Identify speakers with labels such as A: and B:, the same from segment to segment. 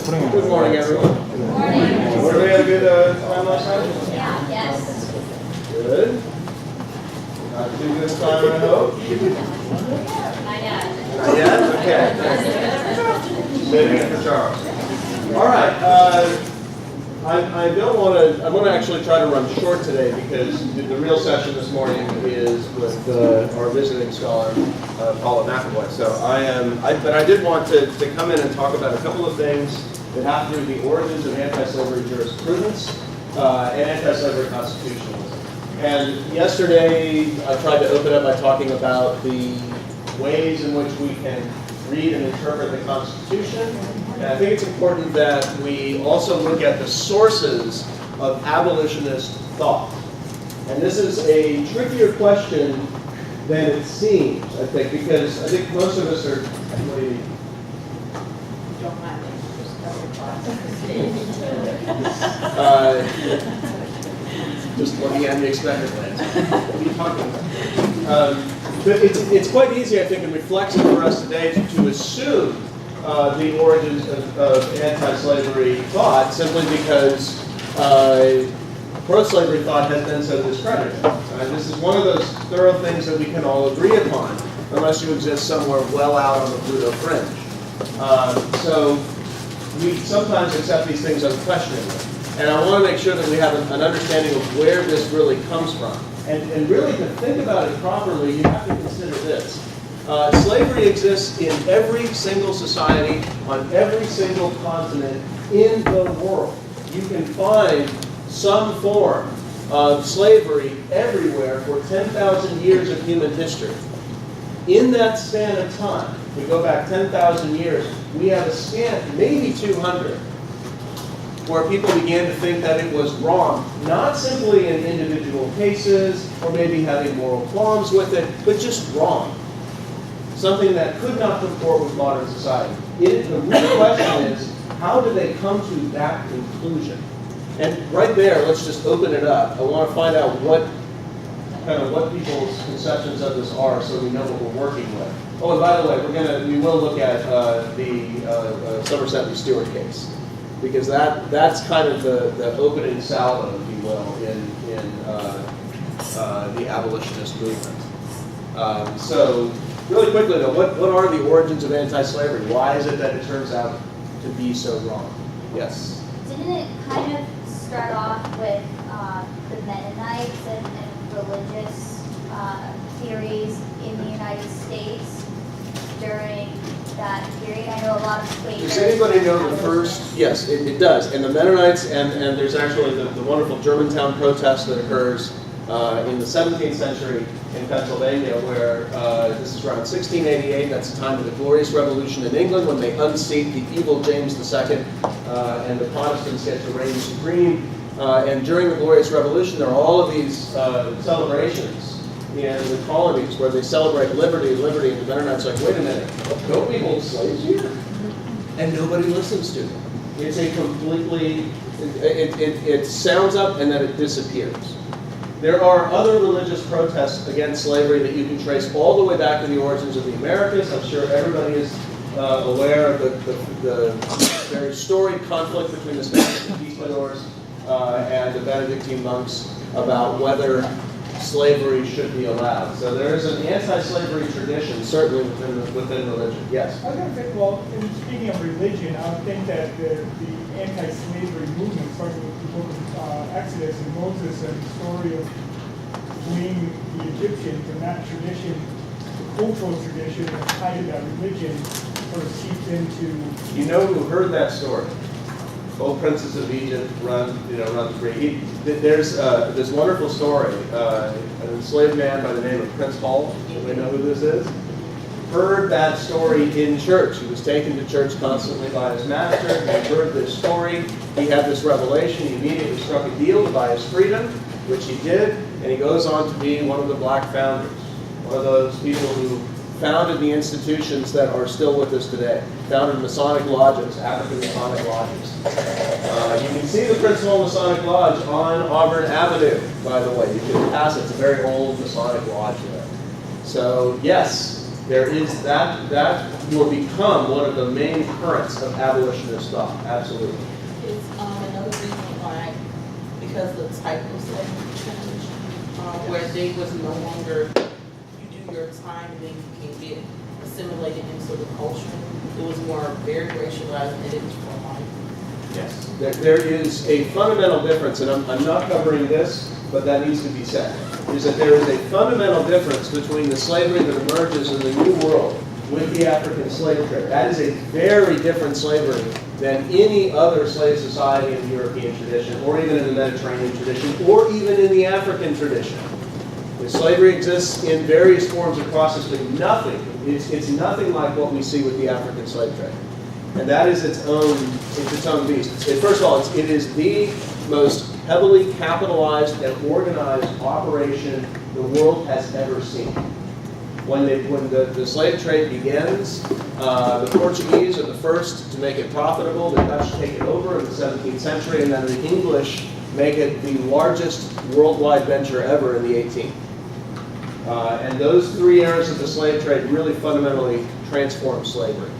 A: Good morning, everyone. Good morning. Everybody had a good time last night?
B: Yeah, yes.
A: Good. Not too good time, I hope.
B: Not yet.
A: Not yet? Okay. Saving it for Charles. All right. I don't want to. I'm going to actually try to run short today because the real session this morning is with our visiting scholar, Paula McAvoy. So but I did want to come in and talk about a couple of things that have to do with the origins of anti-slavery jurisprudence and anti-slavery constitutionalism. And yesterday I tried to open up by talking about the ways in which we can read and interpret the Constitution. And I think it's important that we also look at the sources of abolitionist thought. And this is a trickier question than it seems, I think, because I think most of us are, what do you mean?
B: Don't mind me. Just
A: just looking at me expectantly. What are you talking about? But it's quite easy, I think, and reflexive for us today to assume the origins of anti-slavery thought simply because pro-slavery thought has been so discredited. This is one of those thorough things that we can all agree upon, unless you exist somewhere well out on the Pluto fringe. So we sometimes accept these things unquestioningly. And I want to make sure that we have an understanding of where this really comes from. And really, to think about it properly, you have to consider this. Slavery exists in every single society, on every single continent in the world. You can find some form of slavery everywhere for 10,000 years of human history. In that span of time, we go back 10,000 years, we have a scant, maybe 200, where people began to think that it was wrong, not simply in individual cases, or maybe having moral qualms with it, but just wrong. Something that could not comport with modern society. The real question is, how did they come to that conclusion? And right there, let's just open it up. I want to find out what people's conceptions of this are, so we know what we're working with. Oh, and by the way, we will look at the Somerset v. Stewart case, because that's kind of the opening salvo, if you will, in the abolitionist movement. So, really quickly though, what are the origins of anti-slavery? Why is it that it turns out to be so wrong? Yes?
B: Didn't it kind of start off with the Mennonites and religious theories in the United States during that period? I know a lot of Quakers.
A: Does anybody know the first? Yes, it does. And the Mennonites, and there's actually the wonderful Germantown protest that occurs in the 17th century in Pennsylvania, where this is around 1688. That's the time of the Glorious Revolution in England, when they unseat the evil James II, and the Protestants get to reign supreme. And during the Glorious Revolution, there are all of these celebrations in the colonies where they celebrate liberty, and the Mennonites are like, wait a minute, don't we hold slaves here? And nobody listens to them. It's a completely, it sounds up and then it disappears. There are other religious protests against slavery that you can trace all the way back to the origins of the Americas. I'm sure everybody is aware of the very storied conflict between the Spanish conquistadors and the Benedictine monks about whether slavery should be allowed. So there is an anti-slavery tradition, certainly within religion. Yes?
C: I was going to say, well, speaking of religion, I would think that the anti-slavery movement started with the book of Exodus and Moses and the story of fleeing the Egyptians, and that tradition, the cultural tradition that tied to that religion, sort of seeped into...
A: You know who heard that story? Old princes of Egypt run free. There's this wonderful story. An enslaved man by the name of Prince Hall, anybody know who this is? Heard that story in church. He was taken to church constantly by his master. He heard this story. He had this revelation. He immediately struck a deal to buy his freedom, which he did, and he goes on to be one of the black founders, one of those people who founded the institutions that are still with us today. Founded Masonic lodges, African Masonic lodges. You can see the Prince Hall Masonic Lodge on Auburn Avenue, by the way. You can pass it. It's a very old Masonic lodge there. So, yes, There is that will become one of the main currents of abolitionist thought. Absolutely.
D: It's another reason why, because the type of slavery changed, where they was no longer, you do your time and then you can get assimilated into the culture. It was more very racialized and it was for life.
A: Yes. There is a fundamental difference, and I'm not covering this, but that needs to be said, is that there is a fundamental difference between the slavery that emerges in the New World with the African slave trade. That is a very different slavery than any other slave society in the European tradition, or even in the Mediterranean tradition, or even in the African tradition. The slavery exists in various forms across this, but nothing, it's nothing like what we see with the African slave trade. And that is its own beast. First of all, it is the most heavily capitalized and organized operation the world has ever seen. When the slave trade begins, the Portuguese are the first to make it profitable. The Dutch take it over in the 17th century, and then the English make it the largest worldwide venture ever in the 18th. And those 3 eras of the slave trade really fundamentally transformed slavery.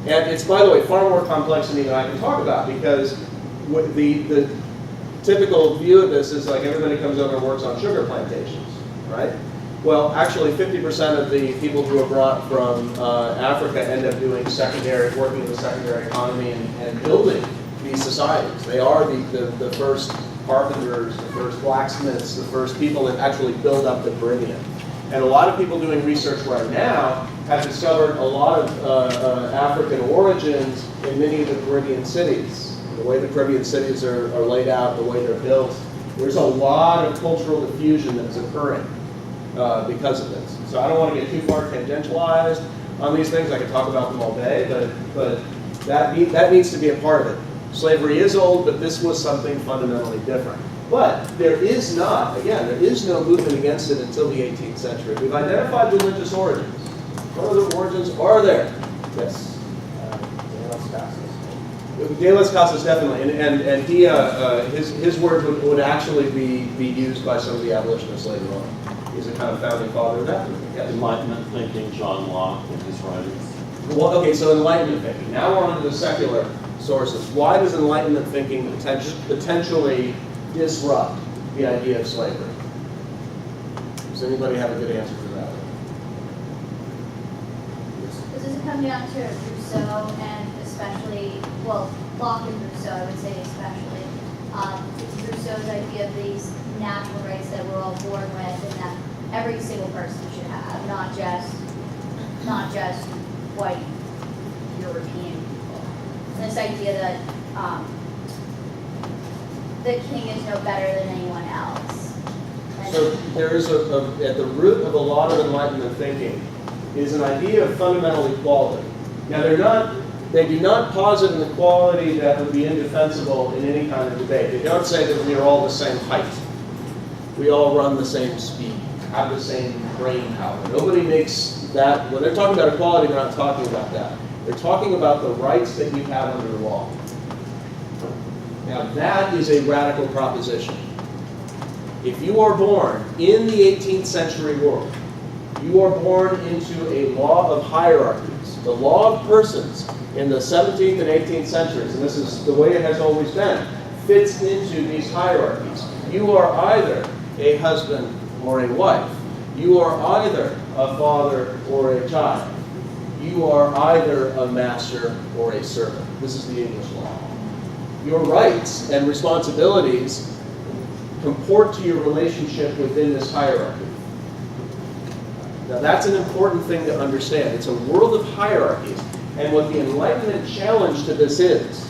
A: And it's, by the way, far more complex than even I can talk about, because the typical view of this is like everybody comes over and works on sugar plantations, right? Well, actually, 50% of the people who are brought from Africa end up doing working in the secondary economy and building these societies. They are the first carpenters, the first blacksmiths, the first people that actually build up the Caribbean. And a lot of people doing research right now have discovered a lot of African origins in many of the Caribbean cities. The way the Caribbean cities are laid out, the way they're built, there's a lot of cultural diffusion that's occurring because of this. So I don't want to get too far tangentialized on these things. I could talk about them all day, but that needs to be a part of it. Slavery is old, but this was something fundamentally different. But there is no movement against it until the 18th century. We've identified religious origins. What other origins are there? Yes. De las Casas, definitely, and he his word would actually be used by some of the abolitionists later on. He's a kind of founding father of that movement. Yes.
E: Enlightenment thinking, John Locke and his writings.
A: Well, okay, so Enlightenment thinking. Now we're on to the secular sources. Why does Enlightenment thinking potentially disrupt the idea of slavery? Does anybody have a good answer for that?
B: Does it come down to Rousseau and especially, well, Locke and Rousseau, I would say especially. It's Rousseau's idea of these natural rights that we're all born with and that every single person should have, not just white European people. And this idea that the king is no better than anyone else.
A: So there is at the root of a lot of Enlightenment thinking is an idea of fundamental equality. Now they do not posit an equality that would be indefensible in any kind of debate. They don't say that we are all the same height. We all run the same speed, have the same brain power. Nobody makes that, when they're talking about equality, they're not talking about that. They're talking about the rights that you have under the law. Now that is a radical proposition. If you are born in the 18th century world, you are born into a law of hierarchies, the law of persons in the 17th and 18th centuries, and this is the way it has always been, fits into these hierarchies. You are either a husband or a wife. You are either a father or a child. You are either a master or a servant. This is the English law. Your rights and responsibilities comport to your relationship within this hierarchy. Now that's an important thing to understand. It's a world of hierarchies. And what the Enlightenment challenge to this is,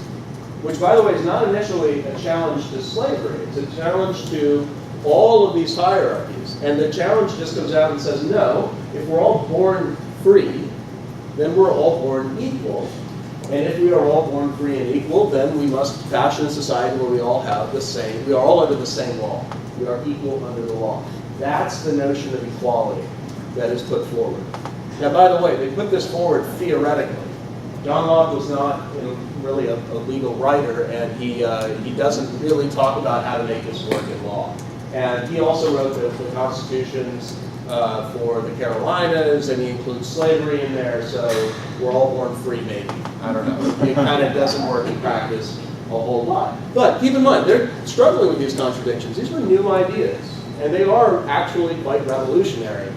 A: which by the way is not initially a challenge to slavery, it's a challenge to all of these hierarchies. And the challenge just comes out and says, no, if we're all born free, then we're all born equal. And if we are all born free and equal, then we must fashion a society where we all have the same, we are all under the same law. We are equal under the law. That's the notion of equality that is put forward. Now, by the way, they put this forward theoretically. John Locke was not really a legal writer, and he doesn't really talk about how to make this work in law. And he also wrote the constitutions for the Carolinas, and he includes slavery in there, so we're all born free, maybe. I don't know. It kind of doesn't work in practice a whole lot. But keep in mind, they're struggling with these contradictions. These were new ideas, and they are actually quite revolutionary.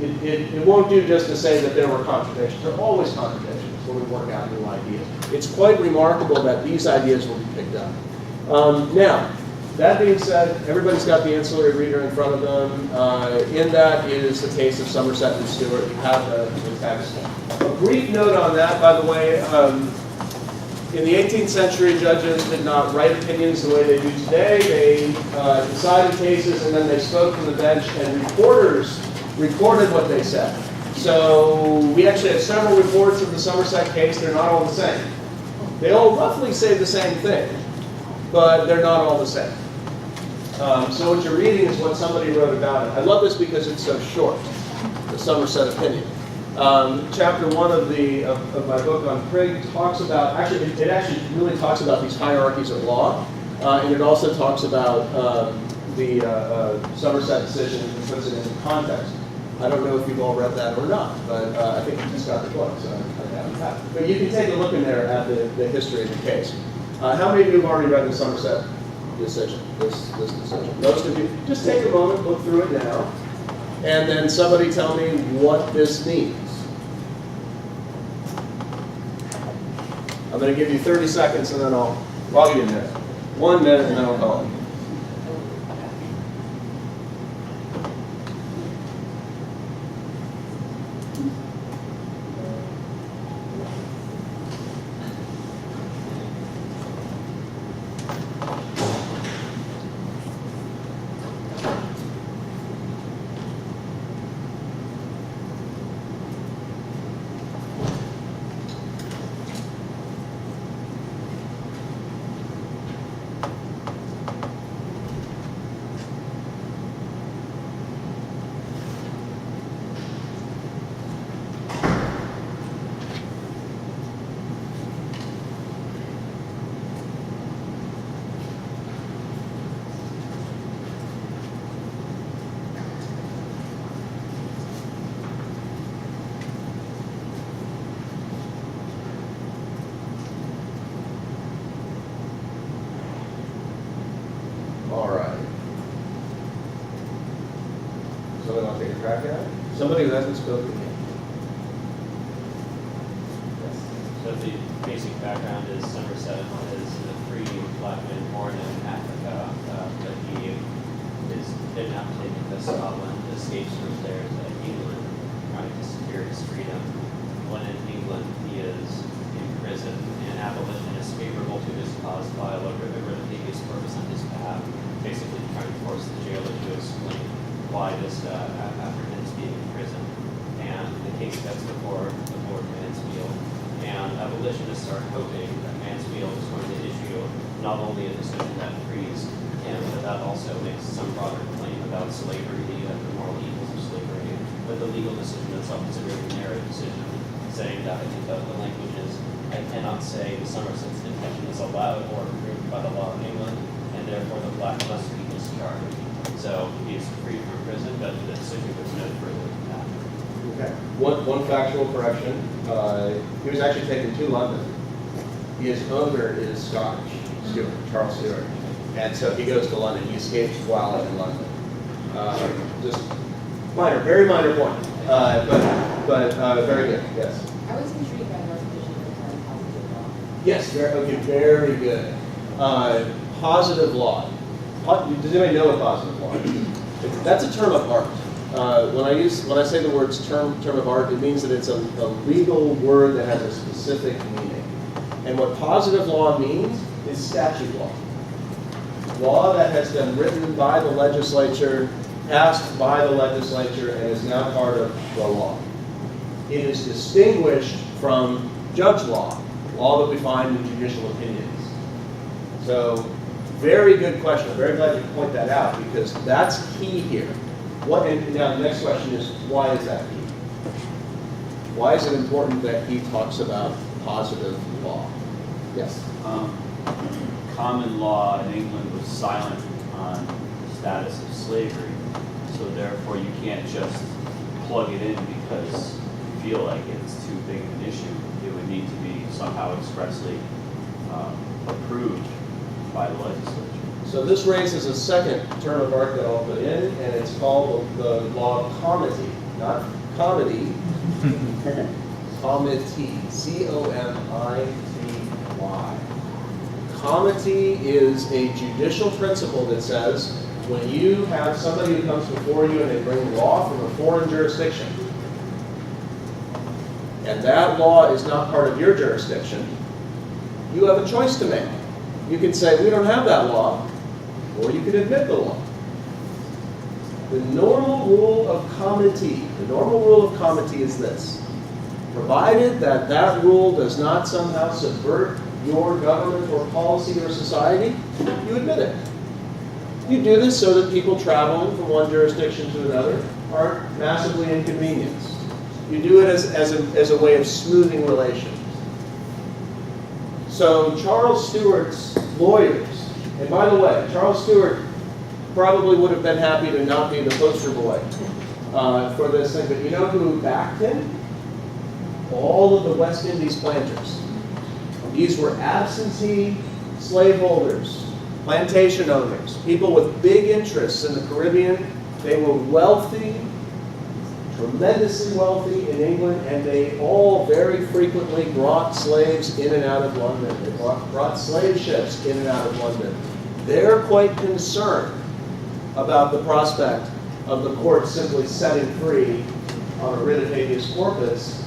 A: It won't do just to say that there were contradictions. There are always contradictions when we work out new ideas. It's quite remarkable that these ideas will be picked up. Now, that being said, everybody's got the ancillary reader in front of them. In that is the case of Somerset and Stewart. You have the text. A brief note on that, by the way. In the 18th century, judges did not write opinions the way they do today. They decided cases and then they spoke from the bench, and reporters recorded what they said. So we actually have several reports of the Somerset case. They're not all the same. They all roughly say the same thing, but they're not all the same. So what you're reading is what somebody wrote about it. I love this because it's so short, the Somerset opinion. Chapter 1 of my book on Prigg talks about, it actually really talks about these hierarchies of law, and it also talks about the Somerset decision and puts it into context. I don't know if you've all read that or not, but I think you just got the book, so I haven't had it. But you can take a look in there at the history of the case. How many of you have already read the Somerset decision, this decision? Most of you. Just take a moment, look through it now, and then somebody tell me what this means. I'm going to give you 30 seconds, and then I'll give you a minute. 1 minute, and then I'll call it. Somebody who hasn't spoken yet.
F: So the basic background is Somerset is a free black man born in Africa, but he is kidnapped, taken to Scotland, escapes from there to England, trying to secure his freedom. When in England, he is in prison, and abolitionists favorable to his cause file a writ of habeas corpus on his behalf, basically trying to force the jailer to explain why this African is being in prison. And the case gets before the board Mansfield. And abolitionists are hoping that Mansfield is going to issue not only a decision that frees him, but that also makes some broader claim about slavery, the moral evils of slavery, but the legal decision itself is a very narrow decision, saying that I think that the language is, I cannot say the Somerset's intention is allowed or approved by the law of England, and therefore the black must be discharged. So he is free from prison, but the decision goes no further than that.
A: Okay. One factual correction. He was actually taken to London. His owner is Scottish, Stewart, Charles Stewart. And so he goes to London. He escapes while in London. Just minor, very minor point. But very good, yes.
G: I was intrigued by the resolution of the term positive law.
A: Yes, very good. Positive law. Does anybody know what positive law is? That's a term of art. When I say the words term of art, it means that it's a legal word that has a specific meaning. And what positive law means is statute law. Law that has been written by the legislature, passed by the legislature, and is now part of the law. It is distinguished from judge law, law that we find in judicial opinions. So, very good question. I'm very glad you point that out because that's key here. And now the next question is, why is that key? Why is it important that he talks about positive law? Yes?
H: Common law in England was silent on the status of slavery.
E: So therefore, you can't just plug it in because you feel like it's too big of an issue. It would need to be somehow expressly approved by the legislature.
A: So this raises a second term of art that I'll put in, and it's called the law of comity, not comedy. Comity, C-O-M-I-T-Y. Comity is a judicial principle that says when you have somebody who comes before you and they bring law from a foreign jurisdiction, and that law is not part of your jurisdiction, you have a choice to make. You can say, we don't have that law, or you can admit the law. The normal rule of comity is this. Provided that that rule does not somehow subvert your government or policy or society, you admit it. You do this so that people traveling from one jurisdiction to another aren't massively inconvenienced. You do it as a way of smoothing relations. So Charles Stuart's lawyers, and by the way, Charles Stuart probably would have been happy to not be the poster boy for this thing, but you know who backed him? All of the West Indies planters. These were absentee slaveholders, plantation owners, people with big interests in the Caribbean. They were wealthy, tremendously wealthy in England, and they all very frequently brought slaves in and out of London. They brought slave ships in and out of London. They're quite concerned about the prospect of the court simply setting free on a writ of habeas corpus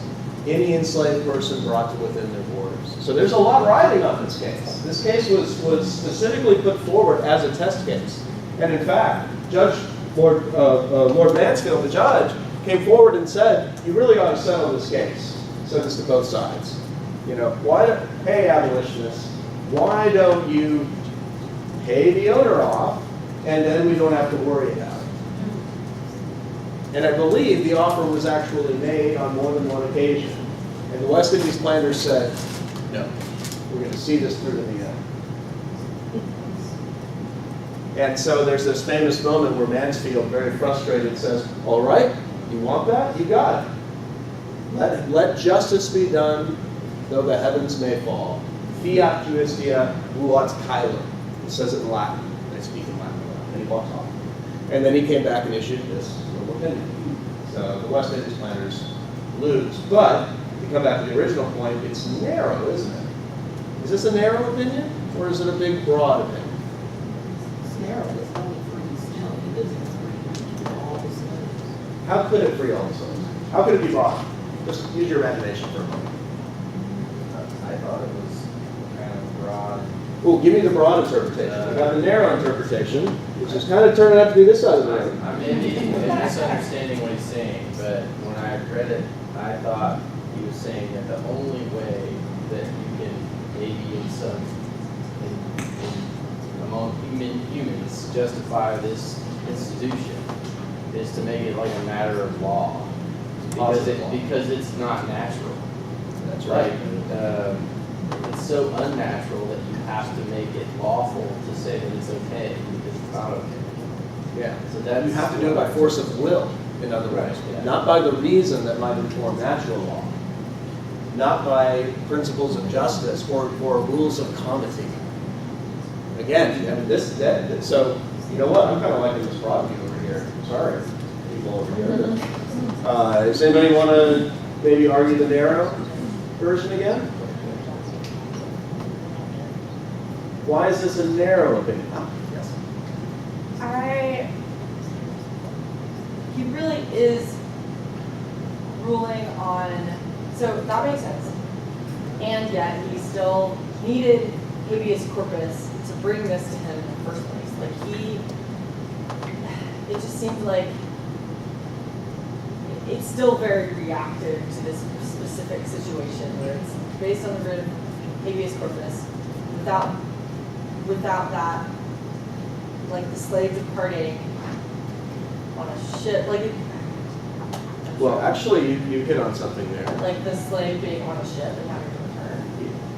A: any enslaved person brought to within their borders. So there's a lot riding on this case. This case was specifically put forward as a test case. And in fact, Lord Mansfield, the judge, came forward and said, you really ought to settle this case. Said this to both sides. You know, hey, abolitionists, why don't you pay the owner off, and then we don't have to worry about it? And I believe the offer was actually made on more than one occasion. And the West Indies planters said, no, we're going to see this through to the end. And so there's this famous moment where Mansfield, very frustrated, says, all right, you want that? You got it. Let justice be done, though the heavens may fall. Fiat justitia ruat caelum. It says it in Latin. They speak in Latin. And he walks off. And then he came back and issued this little opinion. So the West Indies planters lose. But, to come back to the original point, it's narrow, isn't it? Is this a narrow opinion, or is it a big, broad opinion?
D: It's narrow, it's only free still, it isn't free all the slaves.
A: How could it free all the slaves? How could it be broad? Just use your imagination for a moment.
H: I thought it was kind of broad.
A: Well, give me the broad interpretation. We got the narrow interpretation, which is kind of turning out to be this side of the room.
H: I may be misunderstanding what he's saying, but when I read it, I thought he was saying that the only way that you can maybe among humans justify this institution is to make it like a matter of law. Because it's not natural.
A: That's right.
H: It's so unnatural that you have to make it lawful to say that it's okay because it's not okay.
A: Yeah.
H: So that
A: You have to do it by force of will, in other words.
H: Yeah.
A: Not by the reason that might inform natural law. Not by principles of justice or rules of comity. Again, I mean, so, you know what? I'm kind of liking this broad view over here. Sorry, people over here. Does anybody want to maybe argue the narrow version again? Why is this a narrow opinion? Yes.
G: He really is ruling on, so that makes sense. And yet he still needed habeas corpus to bring this to him in the first place. Like it just seems like it's still very reactive to this specific situation where it's based on the writ of habeas corpus. Without that, like the slave departing on a ship,
A: Well, actually, you hit on something there.
G: like the slave being on a ship and having to return.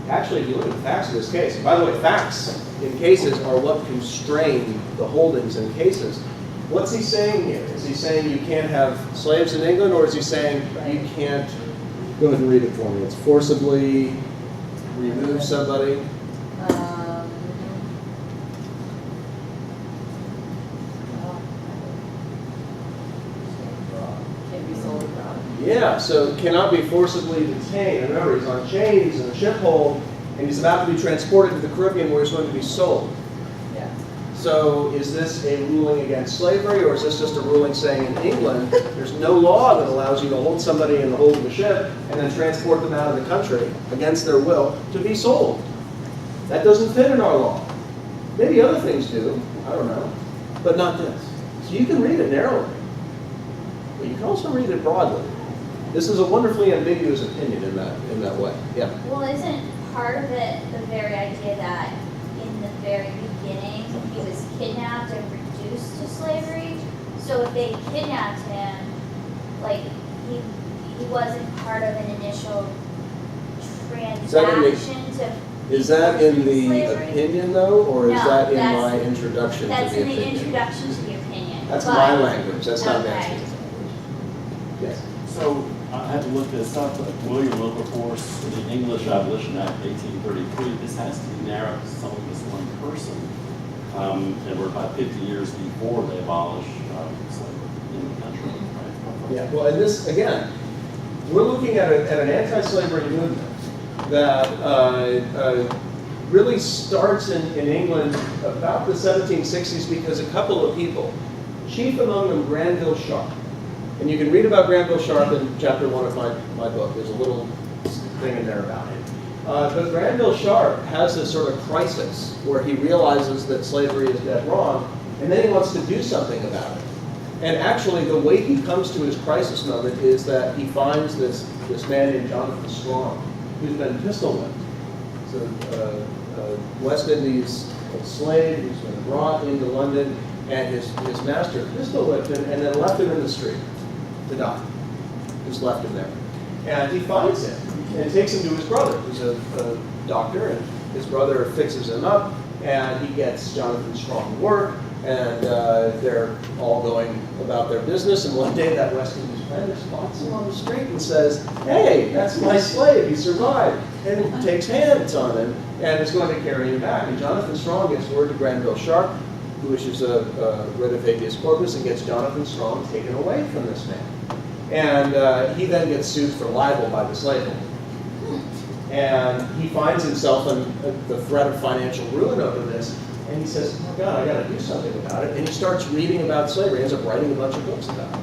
A: Actually, if you look at the facts of this case, and by the way, facts in cases are what constrain the holdings in cases. What's he saying here? Is he saying you can't have slaves in England, or is he saying you can't, go ahead and read it for me, it's forcibly remove somebody?
G: Can't be sold abroad.
A: Yeah, so cannot be forcibly detained. Remember, he's on chains in a ship hold, and he's about to be transported to the Caribbean where he's going to be sold.
G: Yeah.
A: So is this a ruling against slavery, or is this just a ruling saying in England, there's no law that allows you to hold somebody in the hold of a ship and then transport them out of the country against their will to be sold? That doesn't fit in our law. Maybe other things do, I don't know, but not this. So you can read it narrowly, but you can also read it broadly. This is a wonderfully ambiguous opinion in that way. Yeah.
B: Well, isn't part of it the very idea that in the very beginning he was kidnapped and reduced to slavery? So if they kidnapped him, like he wasn't part of an initial transaction to.
A: Is that in the
B: slavery?
A: opinion though, or is
B: No,
A: that in
B: that's-
A: my introduction to the
B: That's in
A: opinion?
B: the introduction to the opinion.
A: That's
B: but-
A: my language, that's not
B: Okay.
A: Nancy's language. Yes.
I: So I had to look this up, but William Wilberforce, the English Abolition Act 1833, this has to be narrowed to some of this one person. And we're about 50 years before they abolish slavery in the country, right?
A: Yeah, well, and this, again, we're looking at an anti-slavery movement that really starts in England about the 1760s because a couple of people, chief among them Granville Sharp. And you can read about Granville Sharp in chapter 1 of my book. There's a little thing in there about him. But Granville Sharp has this sort of crisis where he realizes that slavery is dead wrong, and then he wants to do something about it. And actually, the way he comes to his crisis moment is that he finds this man named Jonathan Strong, who's been pistol whipped. He's a West Indies slave who's been brought into London, and his master pistol whipped him and then left him in the street to die. Just left him there. And he finds him and takes him to his brother, who's a doctor, and his brother fixes him up, and he gets Jonathan Strong work, and they're all going about their business, and one day that West Indies planter spots him on the street and says, "Hey, that's my slave, he survived," and takes hands on him, and is going to carry him back. And Jonathan Strong gets word to Granville Sharp, who issues a writ of habeas corpus and gets Jonathan Strong taken away from this man. And he then gets sued for libel by the slaveholder. And he finds himself in the threat of financial ruin over this, and he says, "Oh God, I got to do something about it." And he starts reading about slavery. He ends up writing a bunch of books about it.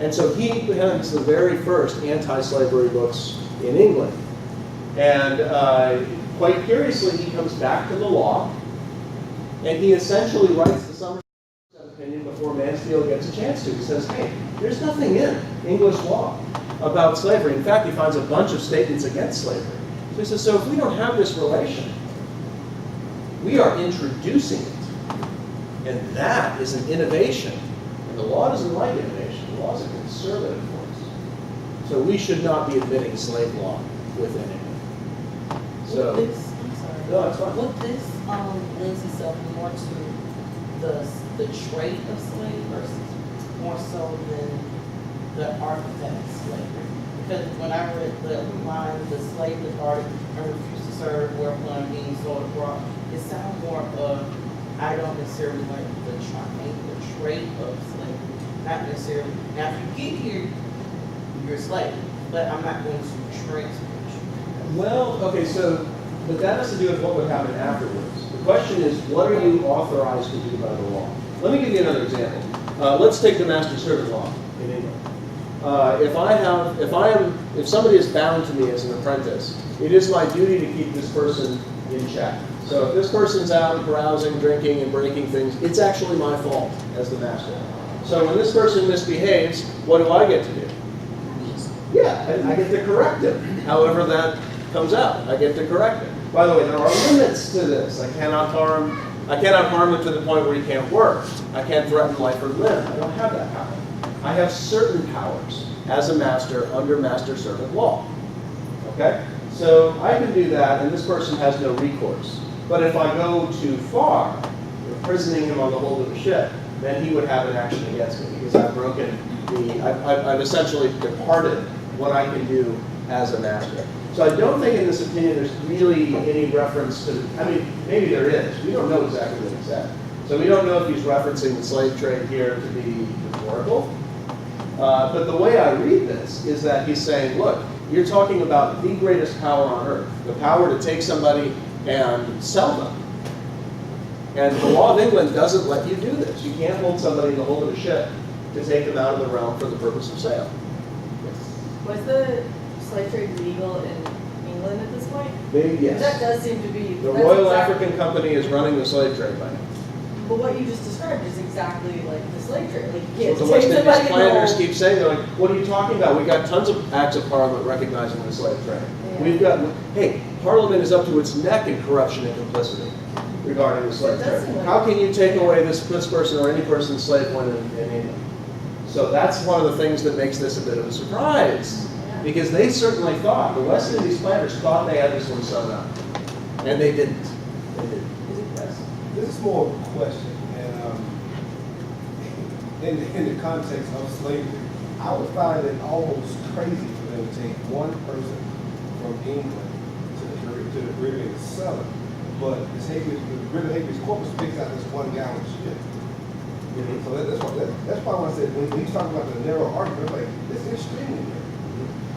A: And so he becomes the very first anti-slavery books in England. And quite curiously, he comes back to the law, and he essentially writes the summary opinion before Mansfield gets a chance to. He says, "Hey, there's nothing in English law about slavery." In fact, he finds a bunch of statements against slavery. So he says, so if we don't have this relation, we are introducing it. And that is an innovation. And the law doesn't like innovation. The law is a conservative force. So we should not be admitting slave law within it. So,
D: Would this, I'm sorry.
A: no, that's fine.
D: Would this lends itself more to the trait of slave versus more so than the archetype of slavery? Because when I read the line, the slave departed and refused to serve, whereupon being sold abroad, it sounds more of, I don't necessarily like the trait of slavery, not necessarily. Now, if you get here, you're a slave, but I'm not going to transport you.
A: Well, okay, so, but that has to do with what would happen afterwards. The question is, what are you authorized to do by the law? Let me give you another example. Let's take the master-servant law in England. If somebody is bound to me as an apprentice, it is my duty to keep this person in check. So if this person's out carousing, drinking, and breaking things, it's actually my fault as the master. So when this person misbehaves, what do I get to do? Yeah, I get to correct him. However that comes out, I get to correct him. By the way, there are limits to this. I cannot harm him to the point where he can't work. I can't threaten life or limb. I don't have that power. I have certain powers as a master under master-servant law. Okay? So I can do that, and this person has no recourse. But if I go too far, imprisoning him on the hold of a ship, then he would have an action against me because I've broken I've essentially departed what I can do as a master. So I don't think in this opinion there's really any reference to, I mean, maybe there is. We don't know exactly what he said. So we don't know if he's referencing the slave trade here to be rhetorical. But the way I read this is that he's saying, look, you're talking about the greatest power on earth, the power to take somebody and sell them. And the law of England doesn't let you do this. You can't hold somebody in the hold of a ship to take them out of the realm for the purpose of sale.
G: Was the slave trade legal in England at this point?
A: Yes.
G: That does seem to be.
A: The
G: that's
A: Royal
G: exact-
A: African Company is running the slave trade by now.
G: But what you just described is exactly like the slave trade. Like you
A: What
G: can't
A: the West
G: take
A: Indies
G: somebody in the
A: planners
G: hole.
A: keep saying, they're like, what are you talking about? We got tons of acts of Parliament recognizing the slave trade.
G: Yeah.
A: We've got, hey, Parliament is up to its neck in corruption and complicity regarding the slave
G: It does
A: trade.
G: seem like-
A: How can you take away this person or any person enslaved one in England? So that's one of the things that makes this a bit of a surprise. Because they certainly thought, the West Indies planners thought they had this one sewn up. And they didn't. They didn't. Yes.
J: This is more of a question, and in the context of slavery, I would find it almost crazy for them to take one person from England to the Caribbean to sell it, but the writ of habeas corpus picks out this one guy on the ship. So that's why when I said, when he's talking about the narrow argument, I'm like, this is extremely narrow.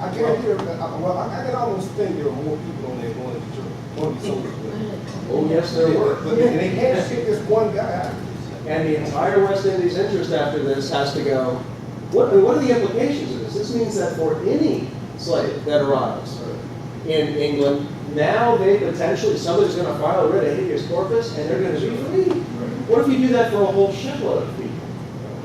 J: I guarantee you, I can almost think there are more people on there going to church, going to be soldiers with it.
A: Oh, yes, there were.
J: But they can't pick this one guy out.
A: And the entire West Indies interest after this has to go, what are the implications of this? This means that for any slave that arrives in England, now they potentially, somebody's going to file a writ of habeas corpus and they're going to be free. What if you do that for a whole shipload of people?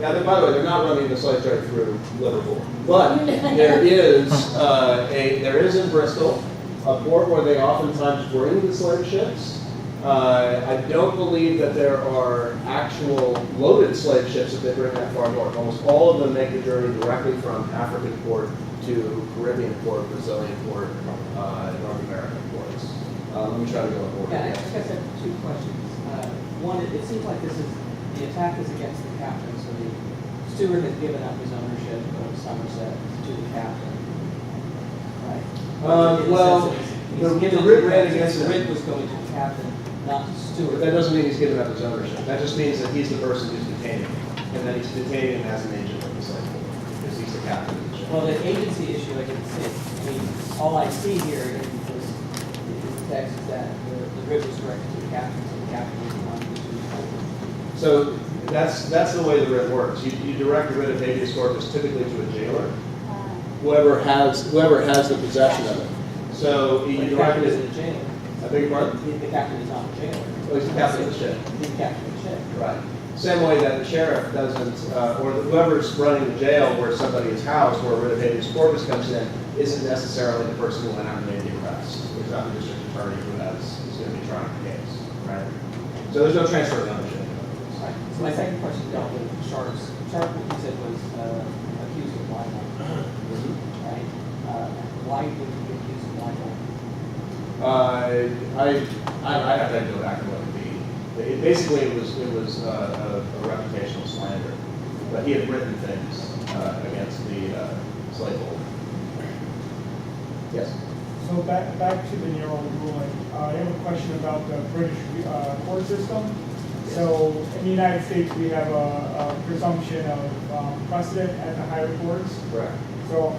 A: Now, by the way, they're not running the slave trade through Liverpool. But there is in Bristol a port where they oftentimes bring the slave ships. I don't believe that there are actual loaded slave ships that they bring that far north. Almost all of them make the journey directly from African port to Caribbean port, Brazilian port, North American ports. Let me try to go in order.
K: Yeah, I guess I have two questions. One, it seems like the attack is against the captain, so the steward has given up his ownership of Somerset to the captain, right? In
A: Well,
K: sense,
A: the writ ran against
K: the
A: him.
K: writ was going to the captain, not the
A: But
K: steward.
A: that doesn't mean he's given up his ownership. That just means that he's the person who's detaining him. And that he's detaining him as an agent of the slave pool, because he's the captain of the ship.
K: Well, the agency issue, I mean, all I see here in this text is that the writ was directed to the captain, so the captain was the one who was responsible.
A: So that's the way the writ works. You direct a writ of habeas corpus typically to a jailer, whoever has the possession of it. So you
K: But the
A: direct
K: captain
A: it.
K: isn't a jailer.
A: I beg your pardon?
K: The captain is not a jailer.
A: Oh, he's the captain of the ship.
K: He's the captain of the ship.
A: Right. Same way that the sheriff doesn't, or whoever's running the jail where somebody is housed, where a writ of habeas corpus comes in, isn't necessarily the person who went out and made the arrest. It's not the district attorney who is going to be trying the case, right? So there's no transfer of ownership.
K: Right. So my second question dealt with Sharps. Sharp, what you said was accused of libel, right? Why would he be accused of libel?
A: I have to go back and look at basically it was a reputational slander, but he had written things against the slaveholder. Yes.
C: So back to the Nero ruling, I have a question about the British court system. So in the United States, we have a presumption of precedent at the higher courts.
A: Correct.
C: So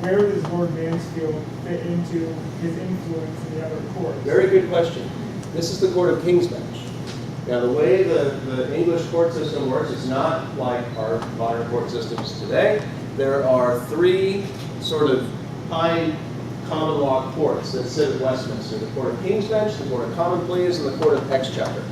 C: where does Lord Mansfield fit into his influence in the other courts?
A: Very good question. This is the Court of King's Bench. Now, the way the English court system works is not like our modern court systems today. There are three sort of high common law courts that sit at Westminster: the Court of King's Bench, the Court of Common Pleas, and the Court of Exchequer.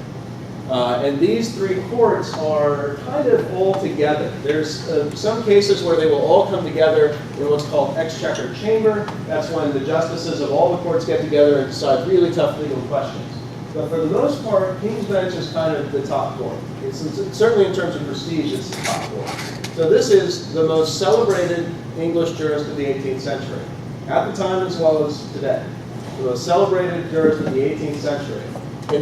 A: And these three courts are kind of all together. There's some cases where they will all come together in what's called Exchequer Chamber. That's when the justices of all the courts get together and decide really tough legal questions. But for the most part, King's Bench is kind of the top court. It's certainly in terms of prestige, it's the top court. So this is the most celebrated English jurist of the 18th century, at the time as well as today. The most celebrated jurist of the 18th century in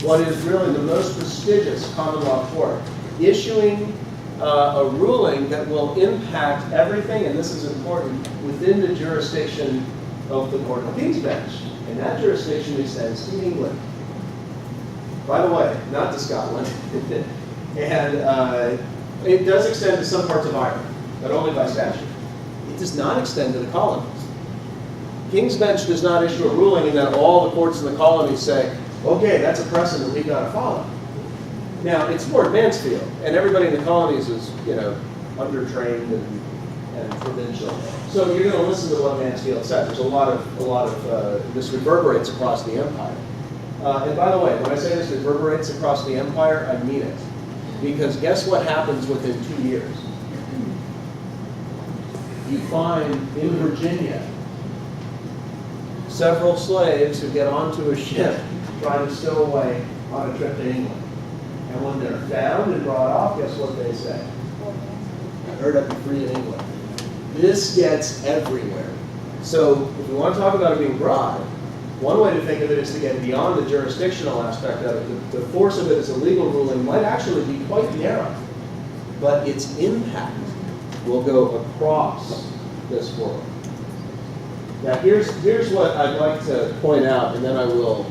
A: what is really the most prestigious common law court. issuing a ruling that will impact everything, and this is important, within the jurisdiction of the Court of King's Bench. And that jurisdiction extends to England. By the way, not to Scotland. And it does extend to some parts of Ireland, but only by statute. It does not extend to the colonies. King's Bench does not issue a ruling and then all the courts in the colonies say, okay, that's a precedent we've got to follow. Now, it's more Mansfield, and everybody in the colonies is, undertrained and provincial. So you're going to listen to what Mansfield said. There's a lot of this reverberates across the empire. And by the way, when I say this reverberates across the empire, I mean it. Because guess what happens within 2 years? You find in Virginia several slaves who get onto a ship trying to stow away on a trip to England. And when they're found and brought off, guess what they say? I heard I'd be free in England. This gets everywhere. So if we want to talk about it being broad, one way to think of it is to get beyond the jurisdictional aspect of it. The force of it as a legal ruling might actually be quite narrow, but its impact will go across this world. Now here's what I'd like to point out, and then I will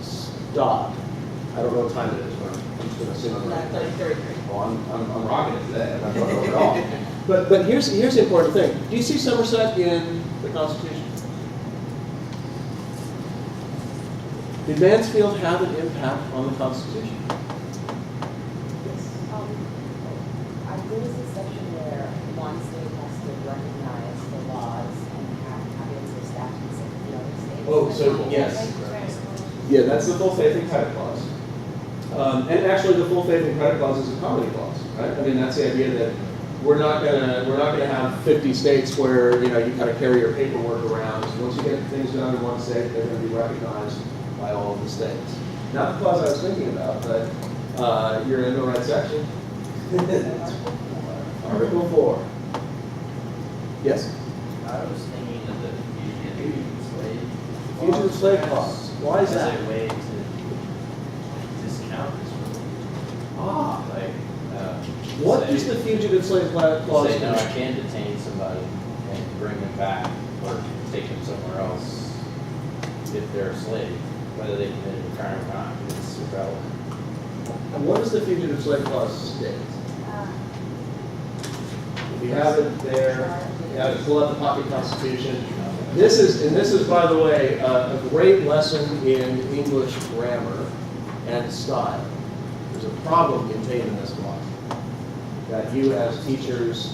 A: stop. I don't know what time it is, but I'm just going to assume I'm right.
D: 33.
A: Oh, I'm rocking it today. I'm not going over it all. But here's the important thing. Do you see Somerset in the Constitution? Did Mansfield have an impact on the Constitution?
L: I think it's a section where one state has to recognize the laws and have its statutes of the other states.
A: Oh, so yes. Yeah, that's the full faith and credit clause. And actually, the full faith and credit clause is a comedy clause, right? I mean, that's the idea that we're not gonna have 50 states where you kind of carry your paperwork around. So once you get things done in one state, they're going to be recognized by all of the states. Not the clause I was thinking about, but you're in the right section. Article 4. Yes.
H: I was thinking of the fugitive slave.
A: Fugitive slave clause. Why is that?
H: As a way to discount this rule.
A: Ah.
H: Like,
A: What
H: say-
A: is the fugitive slave clause?
H: Say, no, I can detain somebody and bring them back or take them somewhere else if they're a slave, whether they committed a crime or not, it's irrelevant.
A: And what does the fugitive slave clause state? If you have it there, you have to pull out the pocket constitution. This is, by the way, a great lesson in English grammar and style. There's a problem contained in this clause that you as teachers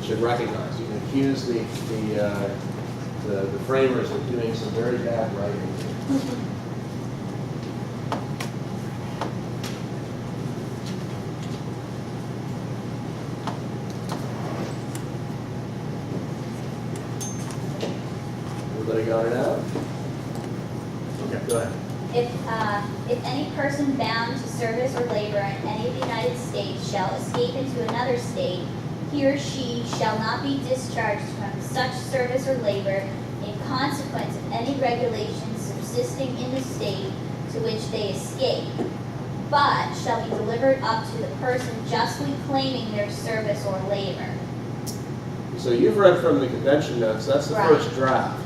A: should recognize. You can accuse the framers of doing some very bad writing. Everybody got it out? Okay, go ahead.
B: If any person bound to service or labor in any of the United States shall escape into another state, he or she shall not be discharged from such service or labor in consequence of any regulations subsisting in the state to which they escape, but shall be delivered up to the person justly claiming their service or labor.
A: So you've read from the convention notes, that's the
B: Right.
A: first draft.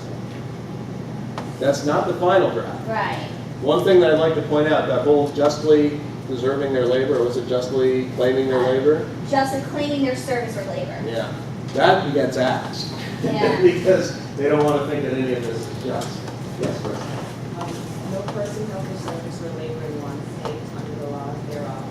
A: That's not the final draft.
B: Right.
A: One thing that I'd like to point out, that whole justly deserving their labor, or was it justly claiming their labor?
B: Justly claiming their service or labor.
A: Yeah, that gets asked.
B: Yeah.
A: Because they don't want to think that any of this is just. Yes, Chris.
L: No person held for service or labor in one state under the laws thereof,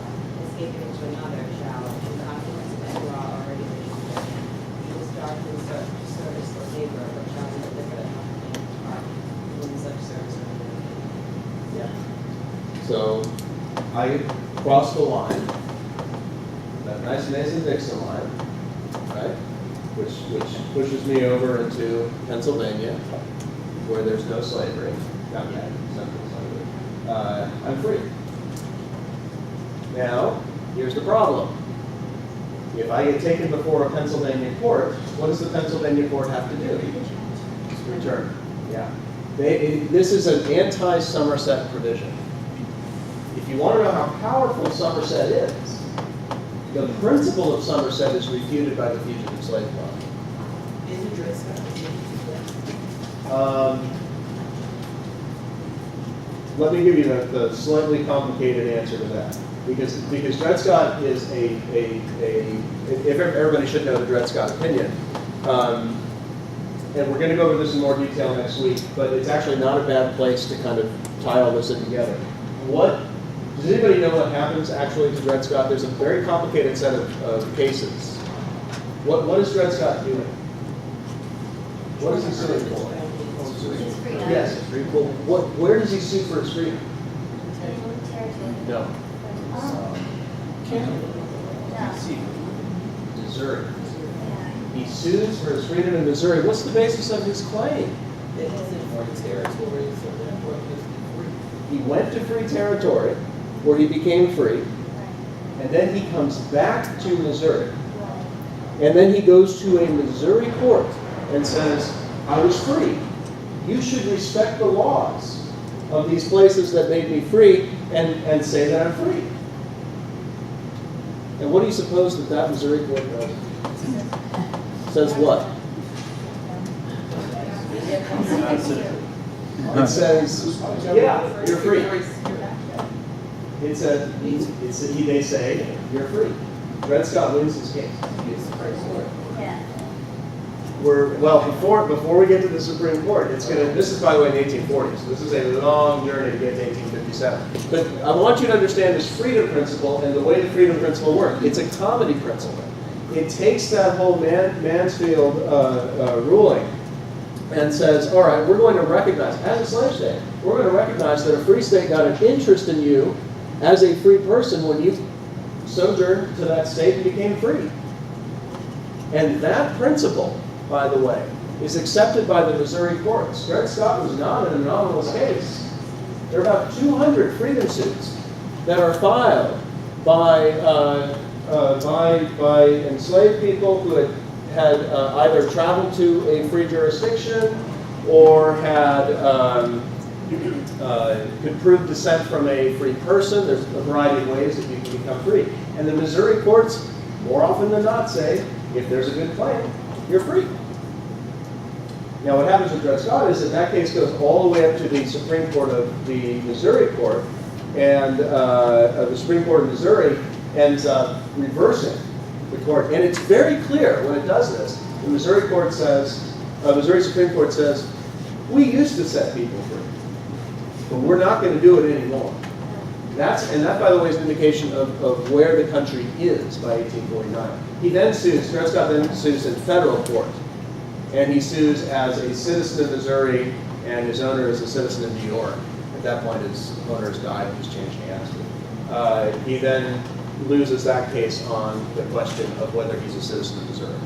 L: escaping into another shall, in consequence of any law already issued therein, be discharged from service or labor, but shall be delivered up and depart from such service or labor.
A: Yeah. So I crossed the line, that nice Mason-Dixon line, right? Which pushes me over into Pennsylvania, where there's no slavery, not yet, central slavery. I'm free. Now, here's the problem. If I get taken before a Pennsylvania court, what does the Pennsylvania court have to do? Return. Yeah. This is an anti-Somerset provision. If you want to know how powerful Somerset is, the principle of Somerset is refuted by the Fugitive Slave Law.
D: In the dress code.
A: Let me give you the slightly complicated answer to that. Because Dred Scott is if everybody should know the Dred Scott opinion. And we're going to go over this in more detail next week, but it's actually not a bad place to kind of tie all this in together. Does anybody know what happens actually to Dred Scott? There's a very complicated set of cases. What is Dred Scott doing? What is he suing for?
B: His freedom.
A: Yes. Well, where does he sue for his freedom?
B: Territory.
A: No.
B: Oh, no.
A: Missouri.
B: Yeah.
A: He sues for his freedom in Missouri. What's the basis of his claim?
D: It isn't free territory, so therefore it must be free.
A: He went to free territory where he became free, and then he comes back to Missouri. And then he goes to a Missouri court and says, I was free. You should respect the laws of these places that made me free and say that I'm free. And what do you suppose that Missouri court does? Says what? It says, yeah, you're free. They say, you're free. Dred Scott wins his case.
B: Yeah.
A: Before we get to the Supreme Court, this is, by the way, in the 1840s. This is a long journey to get to 1857. But I want you to understand this freedom principle and the way the freedom principle works. It's a comedy principle. It takes that whole Mansfield ruling and says, all right, we're going to recognize, as a slave state, we're going to recognize that a free state got an interest in you as a free person when you sojourned to that state and became free. And that principle, by the way, is accepted by the Missouri courts. Dred Scott was not an anomalous case. There are about 200 freedom suits that are filed by enslaved people who had either traveled to a free jurisdiction or could prove descent from a free person. There's a variety of ways that you can become free. And the Missouri courts, more often than not, say, if there's a good claim, you're free. Now what happens with Dred Scott is that case goes all the way up to the Supreme Court of the Missouri court, and the Supreme Court of Missouri ends up reversing the court. And it's very clear when it does this. The Missouri Supreme Court says, we used to set people free, but we're not going to do it anymore. That, by the way, is an indication of where the country is by 1849. Dred Scott then sues in federal court. And he sues as a citizen of Missouri, and his owner is a citizen of New York. At that point, his owner has died and he's changed hands. He then loses that case on the question of whether he's a citizen of Missouri.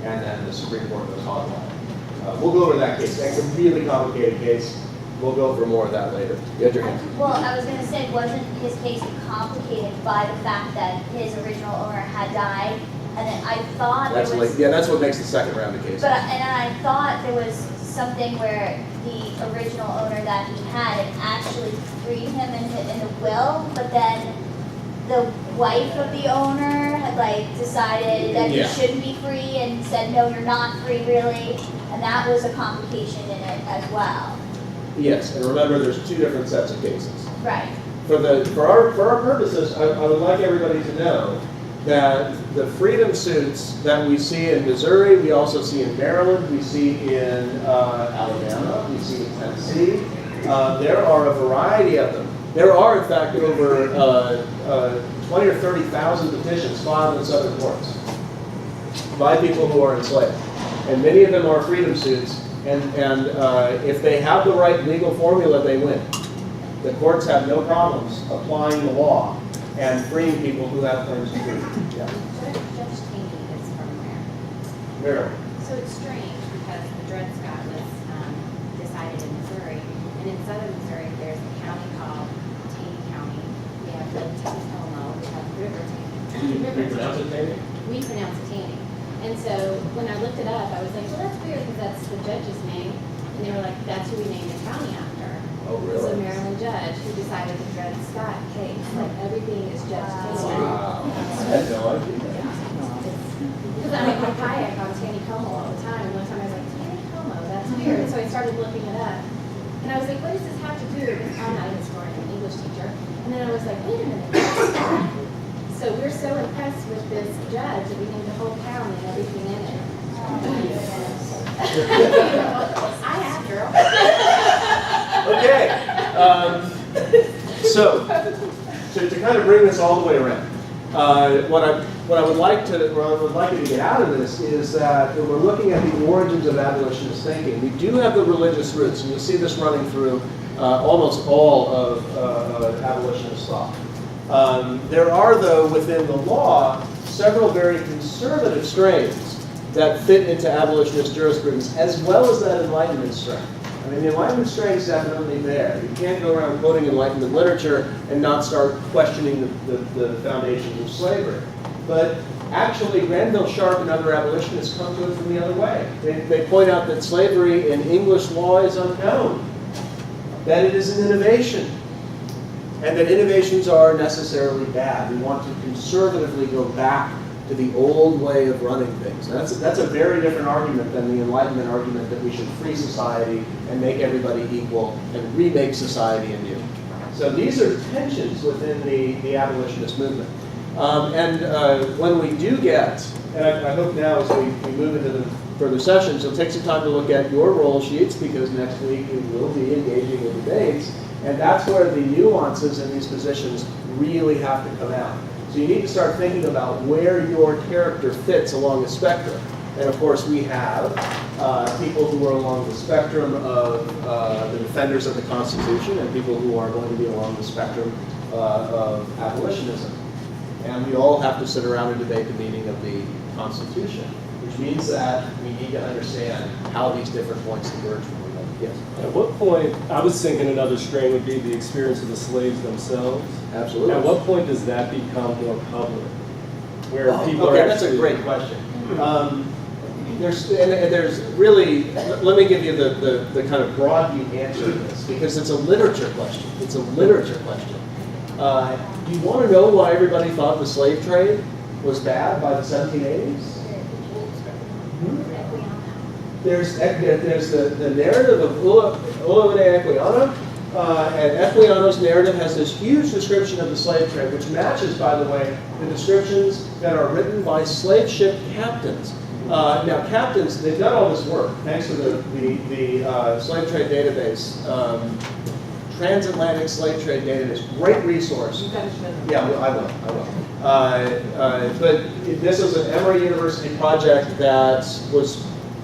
A: And then the Supreme Court goes on. We'll go over that case. That's a really complicated case. We'll go over more of that later. You had your hand.
B: Well, I was going to say, wasn't his case complicated by the fact that his original owner had died? And then I thought
A: That's what makes the second round of cases.
B: And I thought there was something where the original owner that he had actually freed him in the will, but then the wife of the owner had decided that he shouldn't be free and said, no, you're not free really. And that was a complication in it as well.
A: Yes, and remember there's two different sets of cases.
B: Right.
A: For our purposes, I would like everybody to know that the freedom suits that we see in Missouri, we also see in Maryland, we see in Alabama, we see in Tennessee. There are a variety of them. There are, in fact, over 20 or 30,000 petitions filed in southern courts by people who are enslaved. And many of them are freedom suits, and if they have the right legal formula, they win. The courts have no problems applying the law and freeing people who have claims to freedom. Yeah.
L: Judge Taney is from where?
A: Maryland.
L: So it's strange because the Dred Scott was decided in Missouri, and in southern Missouri there's a county called Taney County. We have Lake Tuckahoe, we have River Taney.
A: We pronounce it Taney?
L: We pronounce it Taney. And so when I looked it up, I was like, well, that's weird because that's the judge's name. And they were like, that's who we named the county after.
A: Oh,
L: was a
A: really?
L: Maryland judge who decided the Dred Scott case. Like everything is Judge Taylor.
A: Wow. I had no idea.
L: Because I mean, with kayak, I was Tanny Como all the time. And one time I was like, Tanny Como, that's weird. And so I started looking it up. And I was like, what does this have to do with, I'm not an historian, I'm an English teacher. And then I was like, wait a minute. So we're so impressed with this judge that we named the whole town and everything in it. I have, girl.
A: Okay. So to kind of bring this all the way around, what I would like you to get out of this is that when we're looking at the origins of abolitionist thinking, we do have the religious roots, and you'll see this running through almost all of abolitionist thought. There are, though, within the law, several very conservative strains that fit into abolitionist jurisprudence, as well as that Enlightenment strain. I mean, the Enlightenment strain is definitely there. You can't go around quoting Enlightenment literature and not start questioning the foundations of slavery. But actually, Granville Sharp and other abolitionists come to it from the other way. They point out that slavery in English law is unknown, that it is an innovation, and that innovations are necessarily bad. We want to conservatively go back to the old way of running things. And that's a very different argument than the Enlightenment argument that we should free society and make everybody equal and remake society anew. So these are tensions within the abolitionist movement. When we do get, and I hope now as we move into the further sessions, you'll take some time to look at your roll sheets, because next week we will be engaging in debates, and that's where the nuances in these positions really have to come out. So you need to start thinking about where your character fits along the spectrum. And of course we have people who are along the spectrum of the defenders of the Constitution, and people who are going to be along the spectrum of abolitionism. And we all have to sit around and debate the meaning of the Constitution, which means that we need to understand how these different points diverge from one another. Yes?
M: At what point, I was thinking another strain would be the experience of the slaves themselves.
A: Absolutely.
M: At what point does that become more public? Where people
A: okay,
M: are
A: that's
M: actually...
A: a great question. There's really, let me give you the kind of broad view answer to this, because it's a literature question. It's a literature question. Do you want to know why everybody thought the slave trade was bad by the 1780s? There's the narrative of Ula de Equiano, and Equiano's narrative has this huge description of the slave trade, which matches, by the way, the descriptions that are written by slave ship captains. Now, captains, they've done all this work thanks to the slave trade database. Transatlantic slave trade database, great resource.
G: You guys should.
A: Yeah, I will. But this is an Emory University project that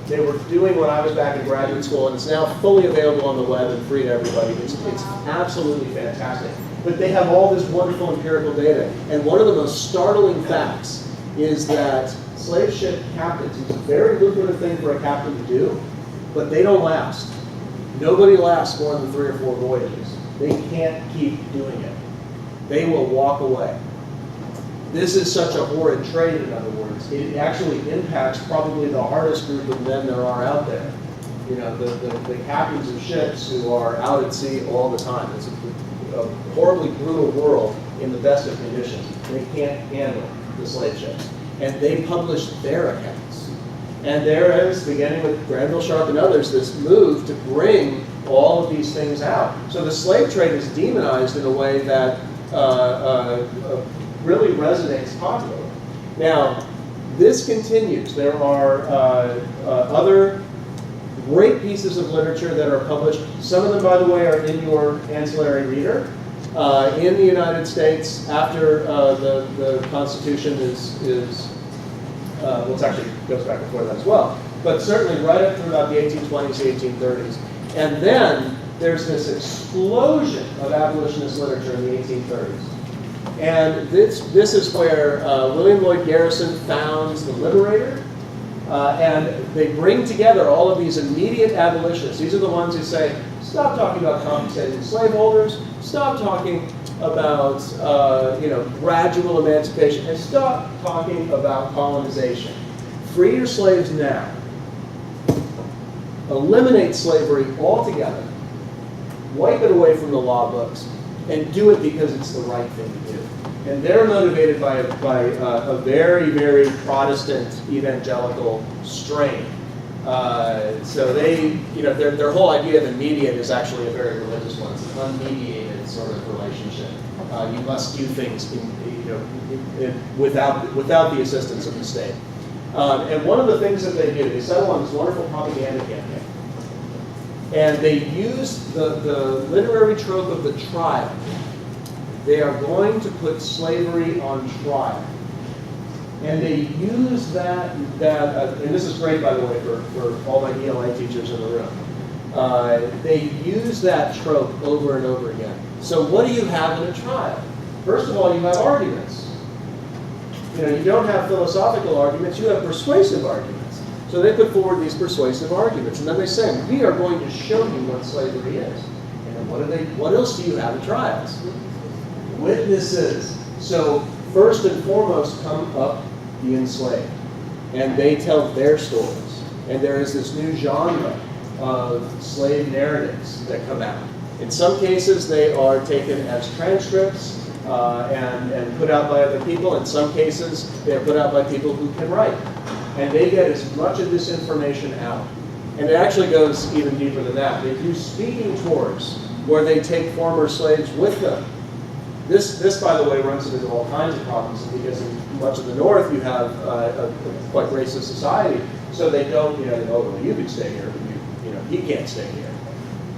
A: they were doing when I was back in graduate school, and it's now fully available on the web and free to everybody. It's absolutely fantastic. But they have all this wonderful empirical data, and one of the most startling facts is that slave ship captains, it's a very lucrative thing for a captain to do, but they don't last. Nobody lasts more than 3 or 4 voyages. They can't keep doing it. They will walk away. This is such a horrid trade, in other words. It actually impacts probably the hardest group of men there are out there. You know, the captains of ships who are out at sea all the time. It's a horribly brutal world in the best of conditions. They can't handle the slave ships. And they publish their accounts. And there is, beginning with Granville Sharp and others, this move to bring all of these things out. So the slave trade is demonized in a way that really resonates popularly. Now, this continues. There are other great pieces of literature that are published. Some of them, by the way, are in your ancillary reader. In the United States, after the Constitution well, it actually goes back before that as well, but certainly right up through about the 1820s, 1830s. And then there's this explosion of abolitionist literature in the 1830s. And this is where William Lloyd Garrison founds The Liberator, and they bring together all of these immediate abolitionists. These are the ones who say, stop talking about compensating slaveholders, stop talking about gradual emancipation, and stop talking about colonization. Free your slaves now. Eliminate slavery altogether. wipe it away from the law books, and do it because it's the right thing to do. And they're motivated by a very, very Protestant evangelical strain. So they, their whole idea of immediate is actually a very religious one. It's an unmediated sort of relationship. You must do things without the assistance of the state. And one of the things that they do, they settle on this wonderful propaganda campaign. And they use the literary trope of the trial. They are going to put slavery on trial. And they use that and this is great, by the way, for all my ELA teachers in the room. They use that trope over and over again. So what do you have in a trial? First of all, you have arguments. You don't have philosophical arguments, you have persuasive arguments. So they put forward these persuasive arguments, and then they say, we are going to show you what slavery is. And what else do you have in trials? Witnesses. So first and foremost come up the enslaved, and they tell their stories. And there is this new genre of slave narratives that come out. In some cases, they are taken as transcripts and put out by other people. In some cases, they are put out by people who can write. And they get as much of this information out. And it actually goes even deeper than that. They do speaking tours where they take former slaves with them. This, by the way, runs into all kinds of problems because in much of the North you have a quite racist society. So they don't, well, you can stay here, but he can't stay here.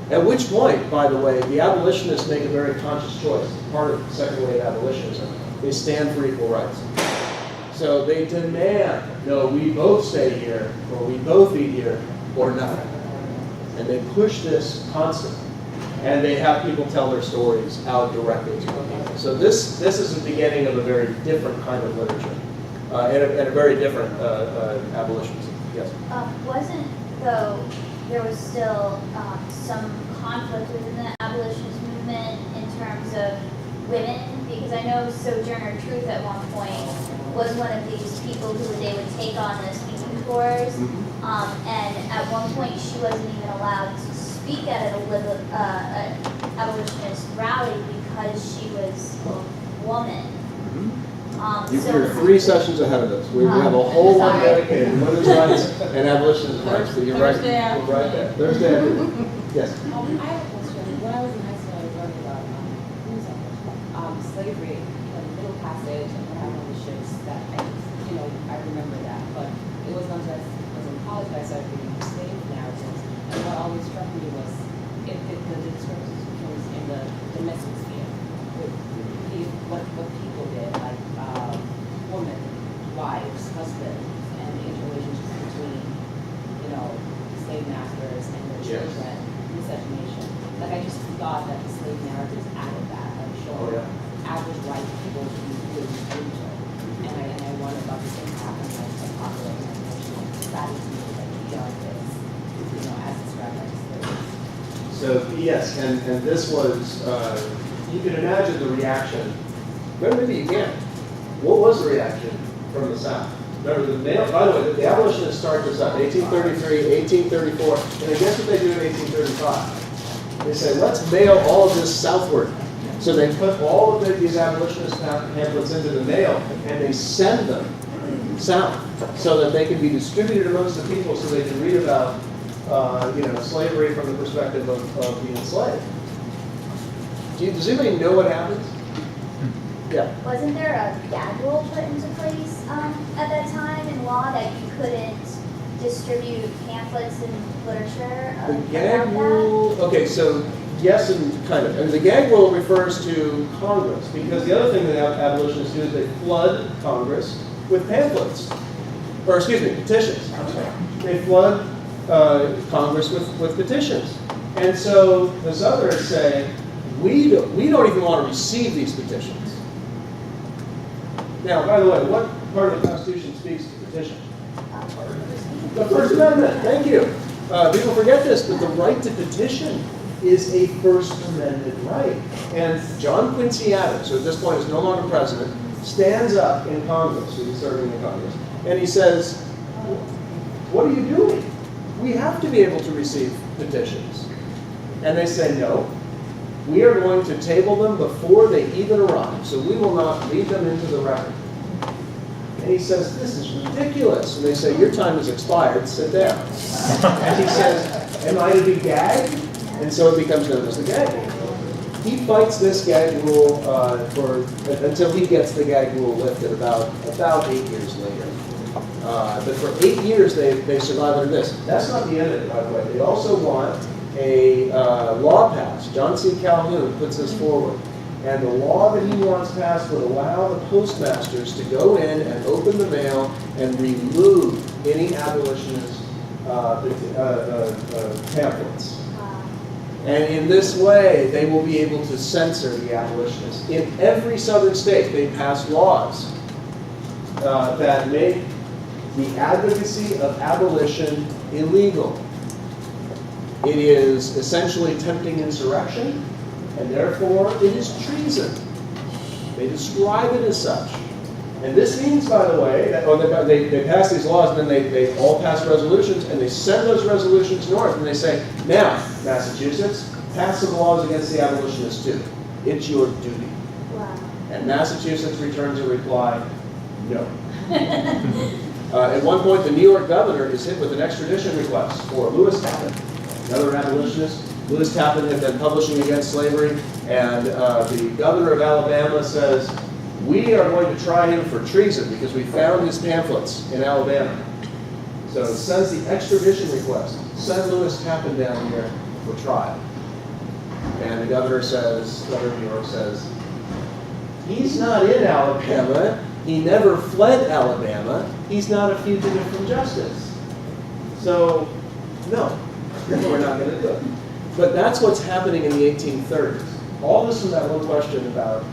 A: At which point, by the way, the abolitionists make a very conscious choice. Part of the second wave abolitionism. They stand for equal rights. So they demand, no, we both stay here, or we both eat here, or nothing. And they push this constantly. And they have people tell their stories out directly to people. So this is the beginning of a very different kind of literature, and a very different abolitionism. Yes?
B: Wasn't, though, there was still some conflict within the abolitionist movement in terms of women? Because I know Sojourner Truth at one point was one of these people who they would take on the speaking tours. And at one point she wasn't even allowed to speak at an abolitionist rally because she was a woman.
A: You're 3 sessions ahead of us. We have a whole one dedicated to women's rights and abolitionist rights. But you're right. We're right there. Thursday afternoon. Yes.
L: I have a question. When I was in high school, I was learning about slavery, like little passage, and what happened on the ships. That I remember that, but it was not just I was in college that I started reading slave narratives, and what always struck me was the discrepancies in the domestic sphere, what people did, like women, wives, husbands, and the interrelationships between slave masters and their children, miscegenation. Like I just thought that the slave narratives added that, like showing average white people to be really brutal. And I wonder about the impact on like popular international strategy like beyond this, as described by the slaves.
A: So yes, and this was you can imagine the reaction. Well, maybe you can't. What was the reaction from the South? Remember, by the way, the abolitionists start this up, 1833, 1834, and then guess what they do in 1835? They say, let's mail all of this southward. So they put all of these abolitionist pamphlets into the mail, and they send them south so that they can be distributed amongst the people so they can read about slavery from the perspective of the enslaved. Does anybody know what happens? Yeah.
B: Wasn't there a gag rule put into place at that time in law that you couldn't distribute pamphlets and literature?
A: The gag rule, okay, so yes and kind of. And the gag rule refers to Congress, because the other thing that abolitionists do is they flood Congress with pamphlets, or excuse me, petitions. They flood Congress with petitions. And so the Southerners say, we don't even want to receive these petitions. Now, by the way, what part of the Constitution speaks to petitions? The First Amendment, thank you. People forget this, but the right to petition is a First Amendment right. And John Quincy Adams, who at this point is no longer president, stands up in Congress, he's serving in Congress, and he says, what are you doing? We have to be able to receive petitions. And they say, no, we are going to table them before they even arrive, so we will not read them into the record. And he says, this is ridiculous. And they say, your time has expired, sit down. And he says, am I to be gagged? And so it becomes known as the gag rule. He fights this gag rule until he gets the gag rule lifted about 8 years later. But for 8 years, they survive under this. That's not the end of it, by the way. They also want a law passed. John C. Calhoun puts this forward. And the law that he wants passed would allow the postmasters to go in and open the mail and remove any abolitionist pamphlets. And in this way, they will be able to censor the abolitionists. In every southern state, they passed laws that make the advocacy of abolition illegal. It is essentially attempting insurrection, and therefore it is treason. They describe it as such. And this means, by the way, that they pass these laws, and then they all pass resolutions, and they send those resolutions north, and they say, now, Massachusetts, pass some laws against the abolitionists too. It's your duty.
B: Wow.
A: And Massachusetts returns a reply, no. At one point, the New York governor is hit with an extradition request for Lewis Tappan, another abolitionist. Lewis Tappan had been publishing against slavery, and the governor of Alabama says, we are going to try him for treason because we found his pamphlets in Alabama. So it sends the extradition request. Send Lewis Tappan down here for trial. And the governor of New York says, he's not in Alabama. He never fled Alabama. He's not a fugitive from justice. So, no, we're not going to do it. But that's what's happening in the 1830s. All this from that one question about,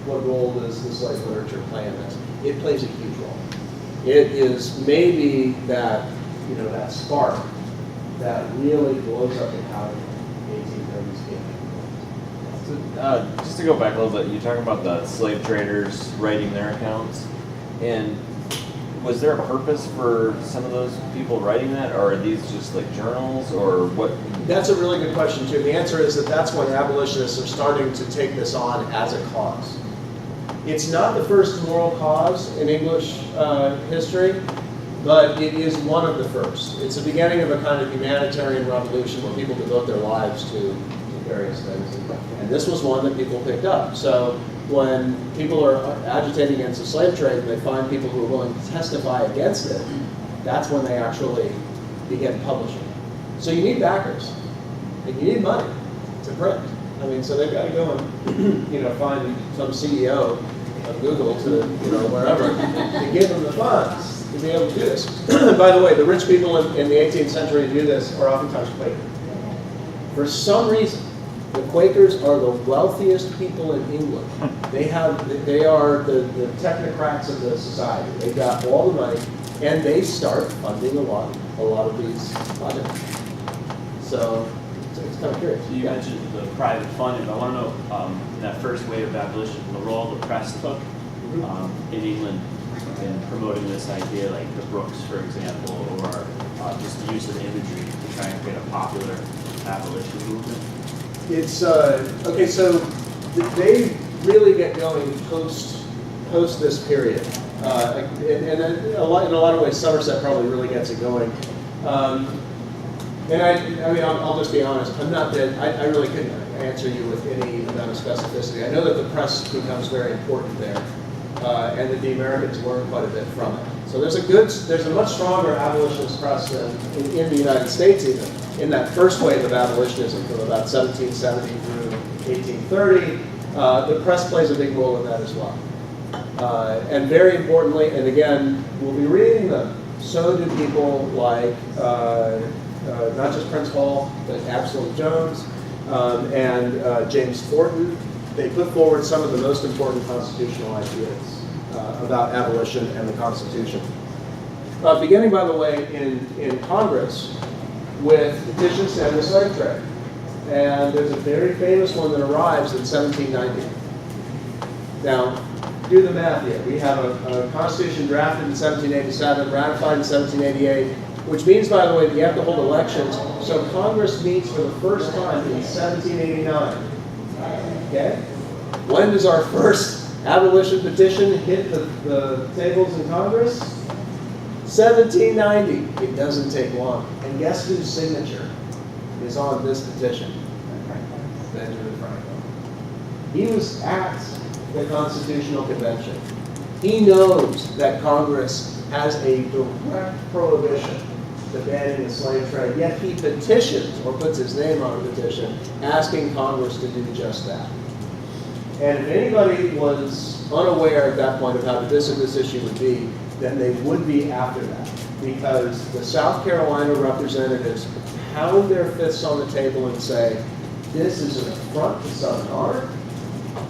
A: what role does the slave literature play in this? It plays a huge role. It is maybe that, that spark that really blows up the powder in the 1830s game.
E: Just to go back a little bit, you talk about the slave traders writing their accounts, and was there a purpose for some of those people writing that, or are these just like journals, or what?
A: That's a really good question too. The answer is that that's when abolitionists are starting to take this on as a cause. It's not the first moral cause in English history, but it is one of the first. It's the beginning of a kind of humanitarian revolution where people devote their lives to various things. And this was one that people picked up. So when people are agitating against the slave trade and they find people who are willing to testify against it, that's when they actually begin publishing. So you need backers, and you need money to print. I mean, so they've got to go and find some CEO of Google to wherever to give them the funds to be able to do this. By the way, the rich people in the 18th century who do this are oftentimes Quakers. For some reason, the Quakers are the wealthiest people in England. They are the technocrats of the society. They've got all the money, and they start funding a lot of these projects. So it's kind of curious.
E: So you mentioned the private funding. I want to know in that first wave of abolition, the role the press took in England in promoting this idea, like the Brooks, for example, or just the use of imagery to try and create a popular abolition movement.
A: It's okay. So they really get going post this period, and in a lot of ways, Somerset probably really gets it going. And I mean, I'll just be honest. I'm not that I really couldn't answer you with any amount of specificity. I know that the press becomes very important there, and that the Americans learn quite a bit from it. So there's a much stronger abolitionist press than in the United States even. In that first wave of abolitionism from about 1770 through 1830, the press plays a big role in that as well. And very importantly, and again, we'll be reading them, so do people like not just Prince Hall, but Absalom Jones and James Forten. They put forward some of the most important constitutional ideas about abolition and the Constitution. Beginning, by the way, in Congress with petitions to end the slave trade. And there's a very famous one that arrives in 1790. Now, do the math here. We have a Constitution drafted in 1787, ratified in 1788, which means, by the way, that you have to hold elections. So Congress meets for the first time in 1789. Okay? When does our first abolition petition hit the tables in Congress? 1790. It doesn't take long. And guess whose signature is on this petition? Benjamin Franklin. He was at the Constitutional Convention. He knows that Congress has a direct prohibition to banning the slave trade, yet he petitions, or puts his name on a petition, asking Congress to do just that. And if anybody was unaware at that point of how divisive this issue would be, then they would be after that. Because the South Carolina representatives pound their fists on the table and say, this is an affront to Southern art.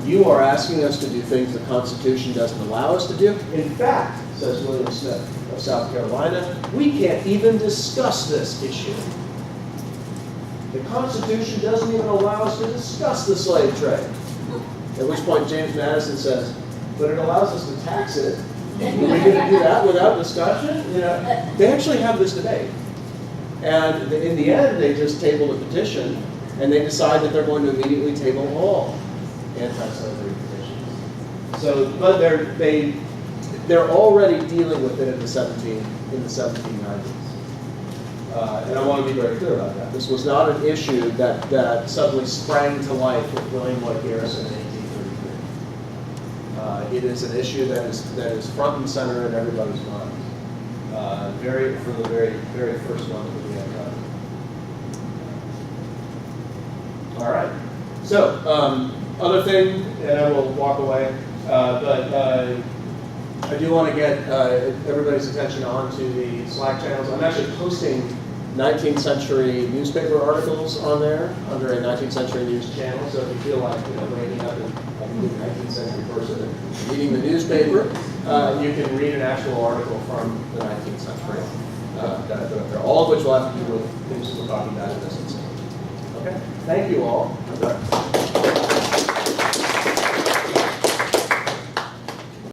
A: You are asking us to do things the Constitution doesn't allow us to do. In fact, says William Smith of South Carolina, we can't even discuss this issue. The Constitution doesn't even allow us to discuss the slave trade. At which point James Madison says, but it allows us to tax it. Are we going to do that without discussion? You know, they actually have this debate. And in the end, they just table the petition, and they decide that they're going to immediately table all anti-slavery petitions. So, but they're already dealing with it in the 1790s. And I want to be very clear about that. This was not an issue that suddenly sprang to life with William Lloyd Garrison in 1833. It is an issue that is front and center in everybody's mind. From the very first moment that we have done. All right. So, other thing, and I will walk away, but I do want to get everybody's attention onto the Slack channels. I'm actually posting 19th century newspaper articles on there under a 19th century news channel. So if you feel like waking up and being a 19th century person and reading the newspaper, you can read an actual article from the 19th century that I put up there. All of which will have to do with things we're talking about in this instance. Okay. Thank you all.